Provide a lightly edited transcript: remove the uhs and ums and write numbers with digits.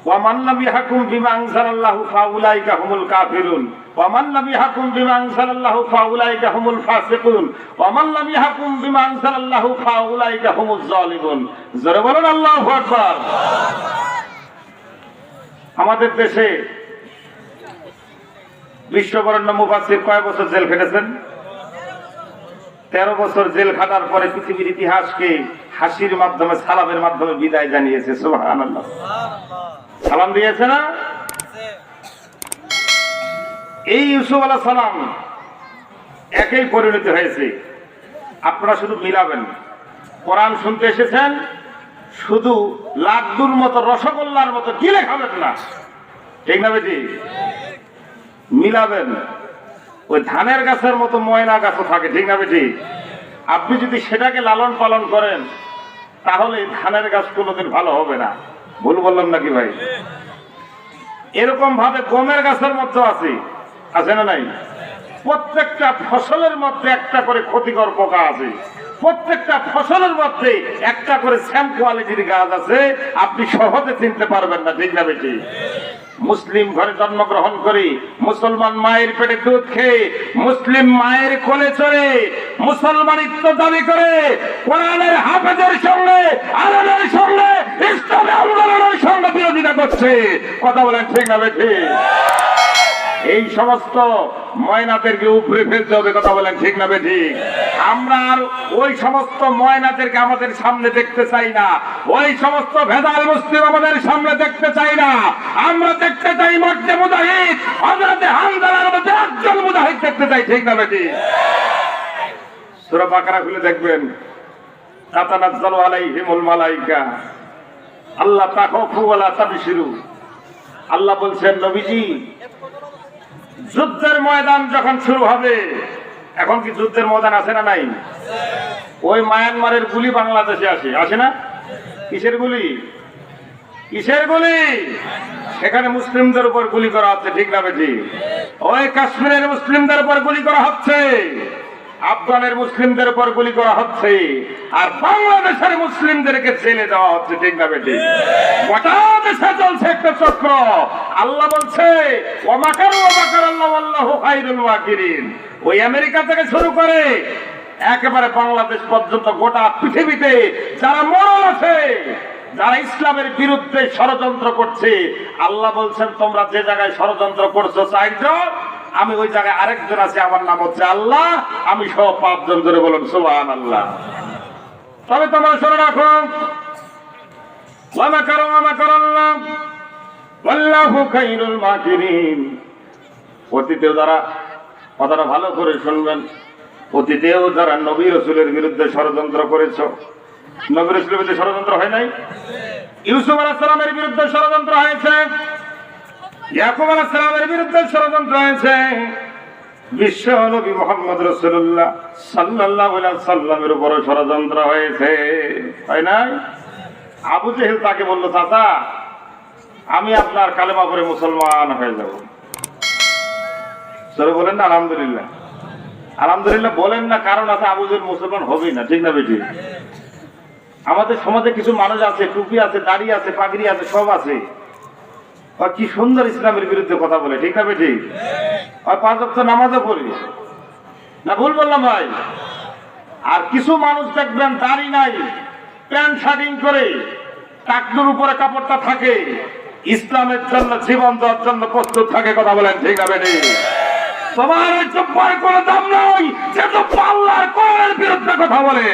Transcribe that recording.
ওয়া মান লাম ইয়াহকুম বিমা আনজালাল্লাহু ফাউলাইকা হুমুল কাফিরুন ওয়া মান লাম ইয়াহকুম বিমা আনজালাল্লাহু ফাউলাইকা হুমুল ফাসিকুন ওয়া মান লাম ইয়াহকুম বিমা আনজালাল্লাহু ফাউলাইকা হুমুজ জালিমুন। জোরে বলুন আল্লাহু আকবার। আমাদের দেশে বিশ্ববরেণ্য মুফাসসির কয় বছর জেল খেটেছেন? 13 বছর জেল খাটার পরে পৃথিবীর ইতিহাসকে হাসির মাধ্যমে, সালামের মাধ্যমে বিদায় জানিয়েছে। সুবহানাল্লাহ। সালাম দিয়েছে না? এই ইউসুফ আলাইহিস সালাম একই পরিণতি হয়েছে। আপনারা শুধু মিলাবেন। কোরআন শুনতে এসেছেন, শুধু লাড্ডুর মতো, রসগোল্লার মতো গিলে খাবেন না, ঠিক না বেটি? মিলাবেন। ওই ধানের গাছের মতো ময়না গাছও থাকে, ঠিক না বেটি? আপনি যদি সেটাকে লালন পালন করেন তাহলে ধানের গাছ কোনোদিন ভালো হবে না। ভুল বললাম নাকি ভাই? এরকম ভাবে গমের গাছের মধ্যে আছে না নাই? প্রত্যেকটা ফসলের মধ্যে একটা করে ক্ষতিকর পোকা আছে, প্রত্যেকটা ফসলের মধ্যে একটা করে স্যাম কোয়ালিটির গাছ আছে, আপনি সহজে চিনতে পারবেন না, ঠিক না বেটি? মুসলিম ঘরে জন্মগ্রহণ করে, মুসলমান মায়ের পেটে দুধ খেয়ে, মুসলিম মায়ের কোলে চড়ে, মুসলমানিত্ব দাবি করে, কোরআনের হাফেজের সঙ্গে, আলেমের সঙ্গে, ইসলামী আন্দোলনের সঙ্গে বিরোধিতা করছে। কথা বলেন ঠিক না বেটি? এই সমস্ত ময়নাদেরকে উপরে ফেলতে হবে। কথা বলেন ঠিক না বেটি? আমরা আর ওই সমস্ত ময়নাদেরকে আমাদের সামনে দেখতে চাই না, ওই সমস্ত ভেদাল মুসলিম আমাদের সামনে দেখতে চাই না। আমরা দেখতে চাই মর্দে মুজাহিদ, হযরতে হামজালার মধ্যে একজন মুজাহিদ দেখতে চাই, ঠিক না বেটি? সূরা বাকারা খুলে দেখবেন, তাতানাজ্জালু আলাইহিমুল মালায়েকা আল্লাহ তাখাফু ওয়া লা তাবশিরু। আল্লাহ বলছেন, নবীজি যুদ্ধের ময়দান যখন শুরু হবে, এখন কি যুদ্ধের ময়দান আছে না নাই? ওই মায়ানমারের গুলি বাংলাদেশে আসে না? কিসের গুলি? কিসের গুলি? সেখানে মুসলিমদের উপর গুলি করা হচ্ছে, ঠিক না বেটি? ওই কাশ্মীরের মুসলিমদের উপর গুলি করা হচ্ছে, আফগানের মুসলিমদের উপর গুলি করা হচ্ছে, আর বাংলাদেশের মুসলিমদেরকে ছেড়ে দেওয়া হচ্ছে, ঠিক না বেটি? গোটা দেশে চলছে একটা চক্র। আল্লাহ বলছে, ওয়া মাকারু ওয়া মাকারাল্লাহু ওয়াল্লাহু খায়রুল মাকিরিন। ওই আমেরিকা থেকে শুরু করে একেবারে বাংলাদেশ পর্যন্ত গোটা পৃথিবীতে যারা মরল আছে, যারা ইসলামের বিরুদ্ধে ষড়যন্ত্র করছে, আল্লাহ বলছেন, তোমরা যে জায়গায় ষড়যন্ত্র করছো চাইছো, আমি ওই জায়গায় আরেকজন আছে, আমার নাম হচ্ছে আল্লাহ, আমি সহ 5 জন। ধরে বলুন সুবহানাল্লাহ। তবে তোমরা শুনে রাখো, ওয়া মাকারু ওয়া মাকারাল্লাহ ওয়াল্লাহু খায়রুল মাকিরিন। অতীতেও যারা, কথাটা ভালো করে শুনবেন, অতীতেও যারা নবী রাসূলের বিরুদ্ধে ষড়যন্ত্র করেছো, নবী রাসূলের বিরুদ্ধে ষড়যন্ত্র হয় নাই? ইউসুফ আলাইহিস সালামের বিরুদ্ধে ষড়যন্ত্র হয়েছে, ইয়াকুব আলাইহিস সালামের বিরুদ্ধে ষড়যন্ত্র হয়েছে, বিশ্ব নবী মুহাম্মদ রাসূলুল্লাহ সাল্লাল্লাহু আলাইহি ওয়াসাল্লামের উপর ষড়যন্ত্র হয়েছে, হয় নাই? আবু জেহেল তাকে বলল, চাচা আমি আপনার কালেমা পড়ে মুসলমান হয়ে যাব। সরে বলেন না আলহামদুলিল্লাহ। আলহামদুলিল্লাহ বলেন না, কারণ আছে, আবু জেহেল মুসলমান হবেই না, ঠিক না বেটি? আমাদের সমাজে কিছু মানুষ আছে, টুপি আছে, দাড়ি আছে, পাগড়ি আছে, সব আছে, কি সুন্দর ইসলামের বিরুদ্ধে কথা বলে, ঠিক না বেটি? 5 ওয়াক্ত নামাজও পড়ি না, ভুল বললাম ভাই? আর কিছু মানুষ দেখবেন দাড়ি নাই, প্যান্ট শার্টিং করে, টাকনুর উপরে কাপড়টা থাকে, ইসলামের জন্য জীবন দেওয়ার জন্য প্রস্তুত থাকে। কথা বলেন ঠিক না বেটি? তোমার চুপ্পার কোনো দাম নাই, যে তো আল্লাহর কোরআনের বিরুদ্ধে কথা বলে।